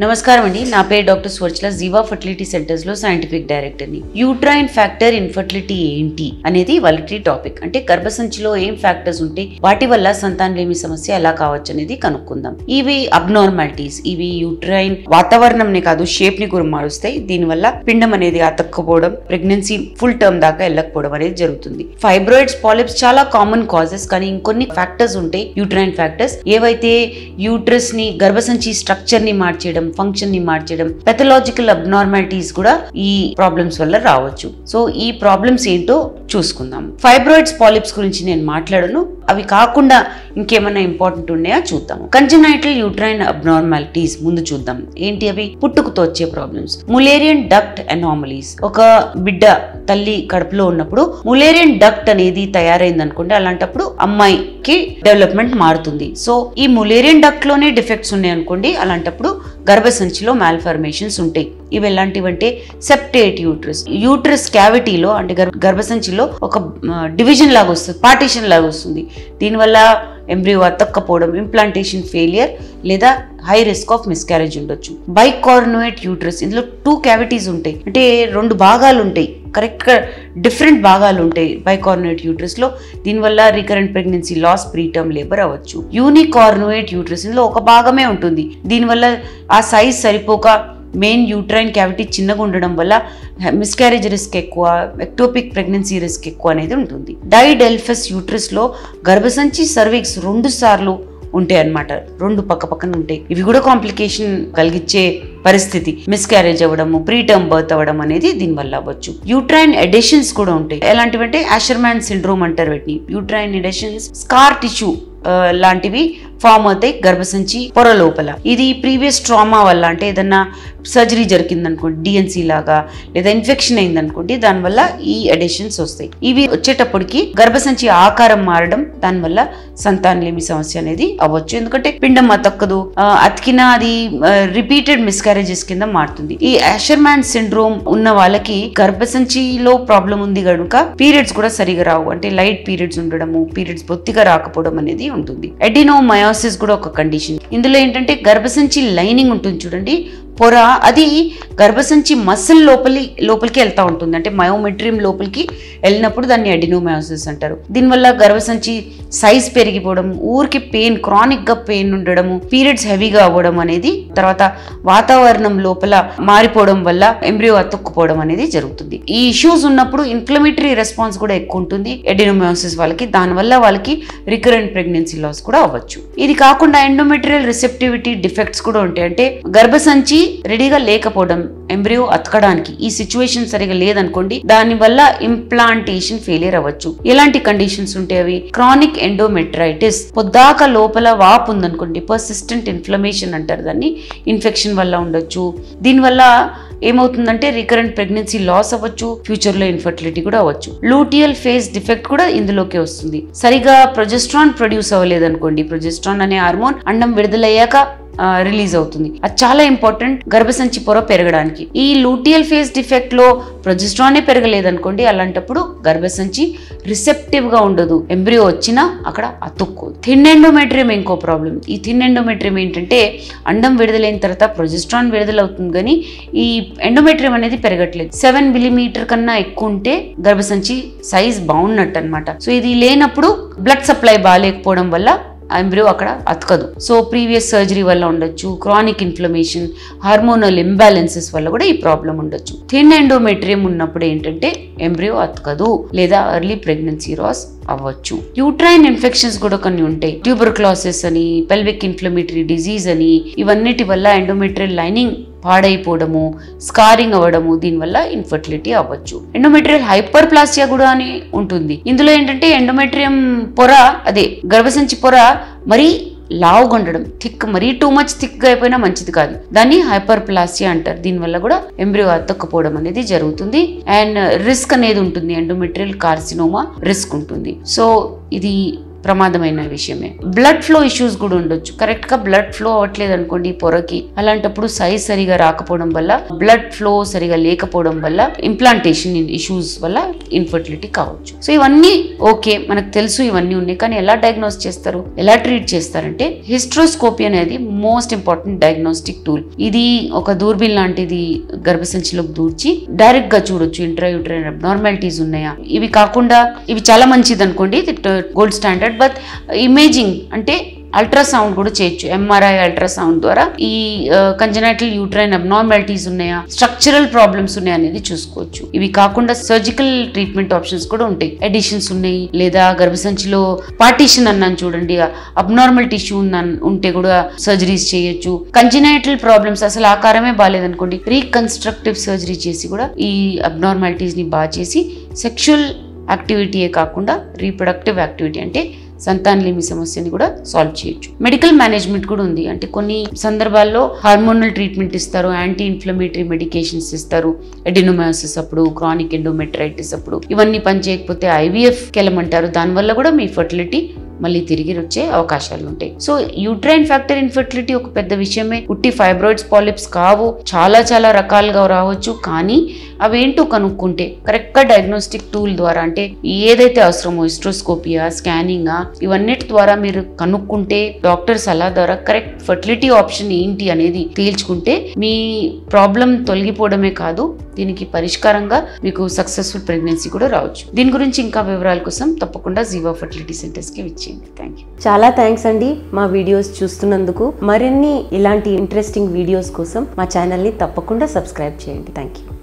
నమస్కారం అండి, నా పేరు డాక్టర్ స్వర్చల, జీవా ఫర్టిలిటీ సెంటర్స్ లో సైంటిఫిక్ డైరెక్టర్ ని. యూట్రైన్ ఫ్యాక్టర్ ఇన్ఫర్టిలిటీ ఏంటి అనేది వాళ్ళకి టాపిక్. అంటే గర్భసంచిలో ఏం ఫ్యాక్టర్స్ ఉంటే వాటి వల్ల సంతానలేమి సమస్య ఎలా కావచ్చు అనేది కనుక్కుందాం. ఇవి అబ్నార్మాలిటీస్, ఇవి యూట్రైన్ వాతావరణంనే కాదు షేప్ ని కూడా మారుస్తాయి. దీనివల్ల పిండం అనేది అతక్కపోవడం, ప్రెగ్నెన్సీ ఫుల్ టర్మ్ దాకా వెళ్ళకపోవడం అనేది జరుగుతుంది. ఫైబ్రాయిడ్స్, పాలిప్స్ చాలా కామన్ కాజెస్, కానీ ఇంకొన్ని ఫ్యాక్టర్స్ ఉంటాయి యూట్రైన్ ఫ్యాక్టర్స్, ఏవైతే యూట్రస్ ని, గర్భసంచి స్ట్రక్చర్ ని మార్చేయడం, ఫంక్షన్ ని మార్చడం, పెథలాజికల్ అబ్నార్మాలిటీస్ కూడా ఈ ప్రాబ్లమ్స్ వల్ల రావచ్చు. సో ఈ ప్రాబ్లమ్స్ ఏంటో చూసుకుందాం. ఫైబ్రాయిడ్స్, పాలిప్స్ గురించి నేను మాట్లాడను, అవి కాకుండా ఇంకేమైనా ఇంపార్టెంట్ ఉన్నాయా చూద్దాం. కంజనైటల్ యూట్రైన్ అబ్నార్మాలిటీస్ ముందు చూద్దాం. ఏంటి అవి? పుట్టుకతో వచ్చే ప్రాబ్లమ్స్. Mullerian duct anomalies. ఒక బిడ్డ తల్లి కడుపులో ఉన్నప్పుడు ములేరియన్ డక్ట్ అనేది తయారైంది అనుకోండి, అలాంటప్పుడు అమ్మాయికి డెవలప్మెంట్ మారుతుంది. సో ఈ ములేరియన్ డక్ట్ లోనే డిఫెక్ట్స్ ఉన్నాయి అనుకోండి, అలాంటప్పుడు గర్భసంచిలో మాల్ఫార్మేషన్స్ ఉంటాయి. ఇవి ఎలాంటివంటే సెప్టేట్ యూట్రస్, యూట్రస్ క్యావిటీలో అంటే గర్భసంచిలో ఒక డివిజన్ లాగా వస్తుంది, పార్టీషన్ లాగా వస్తుంది. దీనివల్ల ఎంబ్రియో అతక్కపోవడం, ఇంప్లాంటేషన్ ఫెయిలియర్ లేదా హై రిస్క్ ఆఫ్ మిస్క్యారేజ్ ఉండొచ్చు. బైకార్నుయేట్ యూట్రస్, ఇందులో 2 క్యావిటీస్ ఉంటాయి, అంటే 2 భాగాలు ఉంటాయి, కరెక్ట్ గా డిఫరెంట్ భాగాలు ఉంటాయి బైకార్నుయేట్ యూట్రస్ లో. దీనివల్ల recurrent pregnancy loss, preterm labour అవ్వచ్చు. యూనికార్నుయేట్ యూట్రస్, ఇందులో ఒక భాగమే ఉంటుంది. దీనివల్ల ఆ సైజ్ సరిపోక మెయిన్ యూట్రైన్ క్యావిటీ చిన్నగా ఉండడం వల్ల మిస్క్యారేజ్ రిస్క్ ఎక్కువ, ఎక్టోపిక్ ప్రెగ్నెన్సీ రిస్క్ ఎక్కువ అనేది ఉంటుంది. డైడెల్ఫస్ యూట్రస్ లో గర్భసంచి, సర్విక్స్ 2 సార్లు ఉంటాయి అన్నమాట, 2 పక్కన ఉంటాయి. ఇవి కూడా కాంప్లికేషన్ కలిగించే పరిస్థితి, మిస్క్యారేజ్ అవ్వడము, ప్రీటర్మ్ బర్త్ అవ్వడం అనేది దీనివల్ల అవ్వచ్చు. యూట్రైన్ ఎడిషన్స్ కూడా ఉంటాయి. ఎలాంటివంటే ఆషర్మాన్ సిండ్రోమ్ అంటారు వీటిని. యూట్రైన్ ఎడిషన్స్ స్కార్ టిష్యూ లాంటివి ఫామ్ అవుతాయి గర్భసంచి పొర లోపల. ఇది ప్రీవియస్ ట్రామా వల్ల, అంటే ఏదన్నా సర్జరీ జరిగింది అనుకోండి, డిఎన్సీ లాగా, లేదా ఇన్ఫెక్షన్ అయింది అనుకోండి, దానివల్ల ఈ ఎడిషన్స్ వస్తాయి. ఇవి వచ్చేటప్పటికి గర్భసంచి ఆకారం మారడం, దానివల్ల సంతానలేమి సమస్య అనేది అవ్వచ్చు. ఎందుకంటే పిండం అతక్కదు, అతికినా అది రిపీటెడ్ మిస్క్యారేజెస్ కింద మారుతుంది. ఈ ఆషర్మాన్ సిండ్రోమ్ ఉన్న వాళ్ళకి గర్భసంచిలో ప్రాబ్లం ఉంది కనుక పీరియడ్స్ కూడా సరిగా రావు, అంటే లైట్ పీరియడ్స్ ఉండడము, పీరియడ్స్ బొత్తిగా రాకపోవడం అనేది ఉంటుంది. ఎడినోమయోసిస్ కూడా ఒక కండిషన్. ఇందులో ఏంటంటే గర్భసంచి లైనింగ్ ఉంటుంది చూడండి, పొర, అది గర్భసంచి మసిల్ లోపలికి వెళ్తా ఉంటుంది, అంటే మయోమెట్రియం లోపలికి వెళ్ళినప్పుడు దాన్ని ఎడినోమయోసిస్ అంటారు. దీనివల్ల గర్భసంచి సైజ్ పెరిగిపోవడం, ఊరికి పెయిన్, క్రానిక్ గా పెయిన్ ఉండడము, పీరియడ్స్ హెవీగా అవ్వడం అనేది, తర్వాత వాతావరణం లోపల మారిపోవడం వల్ల ఎంబ్రియో అతుక్కుపోవడం అనేది జరుగుతుంది. ఈ ఇష్యూస్ ఉన్నప్పుడు ఇన్ఫ్లమేటరీ రెస్పాన్స్ కూడా ఎక్కువ ఉంటుంది ఎడినోమయోసిస్ వాళ్ళకి. దానివల్ల వాళ్ళకి రికరెంట్ ప్రెగ్నెన్సీ లాస్ కూడా అవ్వచ్చు. ఇది కాకుండా ఎండోమెట్రియల్ రిసెప్టివిటీ డిఫెక్ట్స్ కూడా ఉంటాయి, అంటే గర్భసంచి రెడీగా లేకపోవడం, ఎంబ్రియో అతకడానికి ఈ సిచ్యువేషన్ సరిగా లేదనుకోండి, దానివల్ల ఇంప్లాంటేషన్ ఫెయిలియర్ అవ్వచ్చు. ఎలాంటి కండిషన్స్ ఉంటాయి అవి? క్రానిక్ ఎండోమెట్రైటిస్, పొద్దాక లోపల వాపు ఉందనుకోండి, పర్సిస్టెంట్ ఇన్ఫ్లమేషన్ అంటారు దాన్ని, ఇన్ఫెక్షన్ వల్ల ఉండొచ్చు. దీనివల్ల ఏమవుతుందంటే రికరెంట్ ప్రెగ్నెన్సీ లాస్ అవ్వచ్చు, ఫ్యూచర్ లో ఇన్ఫర్టిలిటీ కూడా అవ్వచ్చు. లూటియల్ ఫేజ్ డిఫెక్ట్ కూడా ఇందులోకి వస్తుంది. సరిగా ప్రొజెస్ట్రాన్ ప్రొడ్యూస్ అవ్వలేదు అనుకోండి, ప్రొజెస్ట్రాన్ అనే హార్మోన్ అండం విడుదలయ్యాక రిలీజ్ అవుతుంది, అది చాలా ఇంపార్టెంట్ గర్భసంచి పొర పెరగడానికి. ఈ లూటియల్ ఫేజ్ డిఫెక్ట్ లో ప్రొజెస్ట్రానే పెరగలేదనుకోండి, అలాంటప్పుడు గర్భసంచి రిసెప్టివ్ గా ఉండదు, ఎంబ్రియో వచ్చినా అక్కడ అతుక్కోదు. థిన్ ఎండోమెట్రియం ఇంకో ప్రాబ్లం. ఈ థిన్ ఎండోమెట్రియం ఏంటంటే అండం విడుదలైన తర్వాత ప్రొజెస్ట్రాన్ విడుదలవుతుంది, కానీ ఈ ఎండోమెట్రియం అనేది పెరగట్లేదు. 7 మిల్లీమీటర్ కన్నా ఎక్కువ ఉంటే గర్భసంచి సైజ్ బాగున్నట్టు అనమాట. సో ఇది లేనప్పుడు బ్లడ్ సప్లై బాగాలేకపోవడం వల్ల ఎంబ్రియో అక్కడ అతకదు. సో ప్రీవియస్ సర్జరీ వల్ల ఉండొచ్చు, క్రానిక్ ఇన్ఫ్లమేషన్, హార్మోనల్ ఇంబ్యాలెన్సెస్ వల్ల కూడా ఈ ప్రాబ్లం ఉండొచ్చు. థిన్ ఎండోమెట్రియం ఉన్నప్పుడు ఏంటంటే ఎంబ్రియో అతకదు, లేదా ఎర్లీ ప్రెగ్నెన్సీ లాస్ అవ్వచ్చు. యూట్రైన్ ఇన్ఫెక్షన్స్ కూడా కొన్ని ఉంటాయి, ట్యూబర్క్లోసిస్ అని, పెల్విక్ ఇన్ఫ్లమేటరీ డిజీజ్ అని. ఇవన్నిటి వల్ల ఎండోమెట్రియల్ లైనింగ్ పాడైపోవడము, స్కారింగ్ అవ్వడము, దీనివల్ల ఇన్ఫర్టిలిటీ అవ్వచ్చు. ఎండోమెట్రియల్ హైపర్ప్లాసియా కూడా అని ఉంటుంది. ఇందులో ఏంటంటే ఎండోమెట్రియం పొర, అదే గర్భసంచి పొర మరీ లావుగా ఉండడం, థిక్, మరీ టూ మచ్ థిక్ గా అయిపోయినా మంచిది కాదు, దాన్ని హైపర్ప్లాసియా అంటారు. దీనివల్ల కూడా ఎంబ్రియో అతక్కపోవడం అనేది జరుగుతుంది. అండ్ రిస్క్ అనేది ఉంటుంది, ఎండోమెట్రియల్ కార్సినోమా రిస్క్ ఉంటుంది. సో ఇది ప్రమాదమైన విషయమే. బ్లడ్ ఫ్లో ఇష్యూస్ కూడా ఉండొచ్చు. కరెక్ట్ గా బ్లడ్ ఫ్లో అవ్వట్లేదు అనుకోండి పొరకి, అలాంటప్పుడు సైజ్ సరిగా రాకపోవడం వల్ల, బ్లడ్ ఫ్లో సరిగా లేకపోవడం వల్ల, ఇంప్లాంటేషన్ ఇష్యూస్ వల్ల ఇన్ఫర్టిలిటీ కావచ్చు. సో ఇవన్నీ ఓకే, మనకు తెలుసు ఇవన్నీ ఉన్నాయి. కానీ ఎలా డయాగ్నోస్ చేస్తారు, ఎలా ట్రీట్ చేస్తారంటే హిస్ట్రోస్కోపీ అనేది మోస్ట్ ఇంపార్టెంట్ డయాగ్నోస్టిక్ టూల్. ఇది ఒక దూర్బిన్ లాంటిది గర్భసంచిలోకి దూర్చి డైరెక్ట్ గా చూడొచ్చు ఇంట్రాయూటరైన్ అబ్నార్మాలిటీస్ ఉన్నాయా. ఇవి కాకుండా ఇవి చాలా మంచిది అనుకోండి, గోల్డ్ స్టాండర్డ్. బట్ ఇమేజింగ్ అంటే అల్ట్రాసౌండ్ కూడా చేయొచ్చు. ఎంఆర్ఐ అల్ట్రాసౌండ్ ద్వారా ఈ కంజనైటల్ యూట్రైన్ అబ్నార్మాలిటీస్ ఉన్నాయా, స్ట్రక్చరల్ ప్రాబ్లమ్స్ ఉన్నాయా అనేది చూసుకోవచ్చు. ఇవి కాకుండా సర్జికల్ ట్రీట్మెంట్ ఆప్షన్స్ కూడా ఉంటాయి. ఎడిషన్స్ ఉన్నాయి, లేదా గర్భసంచిలో పార్టీషన్ అన్నాను చూడండి, అబ్నార్మల్ టిష్యూ ఉంటే కూడా సర్జరీస్ చేయొచ్చు. కంజనైటల్ ప్రాబ్లమ్స్ అసలు ఆకారమే బాగాలేదనుకోండి, రీకన్స్ట్రక్టివ్ సర్జరీ చేసి కూడా ఈ అబ్నార్మాలిటీస్ ని బాగా చేసి సెక్షువల్ యాక్టివిటీయే కాకుండా రీప్రొడక్టివ్ యాక్టివిటీ అంటే సంతానలేమి సమస్యని కూడా సాల్వ్ చేయొచ్చు. మెడికల్ మేనేజ్మెంట్ కూడా ఉంది. అంటే కొన్ని సందర్భాల్లో హార్మోనల్ ట్రీట్మెంట్ ఇస్తారు, యాంటీ ఇన్ఫ్లమేటరీ మెడికేషన్స్ ఇస్తారు, ఎడినోమయోసిస్ అప్పుడు, క్రానిక్ ఎండోమెట్రైటిస్ అప్పుడు. ఇవన్నీ పని చేయకపోతే ఐవీఎఫ్ కెళ్ళమంటారు. దానివల్ల కూడా మీ ఫర్టిలిటీ మళ్ళీ తిరిగి వచ్చే అవకాశాలు ఉంటాయి. సో యూట్రైన్ ఫ్యాక్టర్ ఇన్ఫర్టిలిటీ ఒక పెద్ద విషయమే. ఉట్టి ఫైబ్రాయిడ్స్, పాలిప్స్ కావు, చాలా చాలా రకాలుగా రావచ్చు. కానీ అవేంటో కనుక్కుంటే కరెక్ట్ గా డయాగ్నోస్టిక్ టూల్ ద్వారా, అంటే ఏదైతే అవసరమో హిస్ట్రోస్కోపియా, స్కానింగ్, ఇవన్నిటి ద్వారా మీరు కనుక్కుంటే డాక్టర్ సలహా ద్వారా కరెక్ట్ ఫర్టిలిటీ ఆప్షన్ ఏంటి అనేది తేల్చుకుంటే మీ ప్రాబ్లం తొలగిపోవడమే కాదు, దీనికి పరిష్కారంగా మీకు సక్సెస్ఫుల్ ప్రెగ్నెన్సీ కూడా రావచ్చు. దీని గురించి ఇంకా వివరాల కోసం తప్పకుండా జీవా ఫర్టిలిటీ సెంటర్స్ కి విచ్చేయండి. Thank you. చాలా థ్యాంక్స్ అండి మా వీడియోస్ చూస్తున్నందుకు. మరిన్ని ఇలాంటి ఇంట్రెస్టింగ్ వీడియోస్ కోసం మా ఛానల్ని తప్పకుండా సబ్స్క్రైబ్ చేయండి. Thank you.